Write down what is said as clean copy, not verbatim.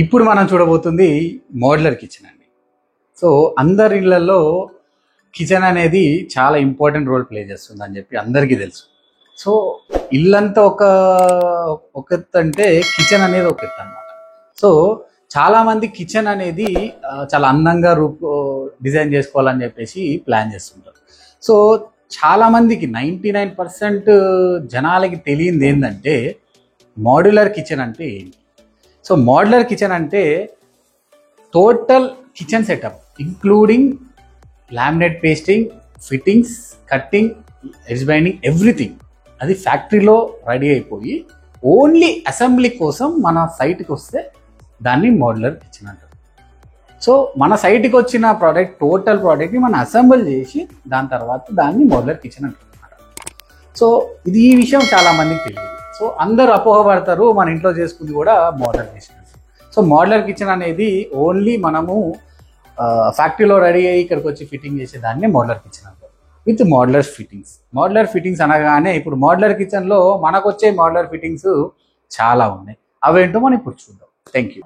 ఇప్పుడు మనం చూడబోతుంది modular kitchen అండి. సో అందరి ఇళ్లలో కిచెన్ అనేది చాలా ఇంపార్టెంట్ రోల్ ప్లే చేస్తుంది అని చెప్పి అందరికీ తెలుసు. సో ఇల్లంతా ఒక ఎత్తు అంటే కిచెన్ అనేది ఒక ఎత్తు అనమాట. సో చాలామంది కిచెన్ అనేది చాలా అందంగా డిజైన్ చేసుకోవాలని చెప్పేసి ప్లాన్ చేస్తుంటారు. సో చాలామందికి 99% జనాలకి తెలియంది ఏంటంటే మోడ్యులర్ కిచెన్ అంటే ఏంటి. సో మోడ్యులర్ కిచెన్ అంటే total kitchen setup including laminate pasting, fittings, cutting, edge binding, everything అది ఫ్యాక్టరీలో రెడీ అయిపోయి ఓన్లీ అసెంబ్లీ కోసం మన సైట్కి వస్తే దాన్ని మోడ్యులర్ కిచెన్ అంటారు. సో మన సైట్కి వచ్చిన ప్రోడక్ట్ టోటల్ ప్రోడక్ట్ని మనం అసెంబుల్ చేసి దాని తర్వాత దాన్ని మోడ్యులర్ కిచెన్ అంటారు. సో ఈ విషయం చాలామందికి తెలియదు. సో అందరు అపోహపడతారు మన ఇంట్లో చేసుకుంది కూడా modular kitchen. So modular kitchen అనేది ఓన్లీ మనము ఫ్యాక్టరీలో రెడీ అయ్యి ఇక్కడికి వచ్చి ఫిట్టింగ్ చేసేదాన్ని మోడ్యులర్ కిచెన్ అంటారు, with modular fittings. Modular fittings అనగానే ఇప్పుడు మోడ్యులర్ కిచెన్లో మనకు వచ్చే మోడ్యులర్ ఫిట్టింగ్స్ చాలా ఉన్నాయి. అవేంటో మనం ఇప్పుడు చూద్దాం. Thank you.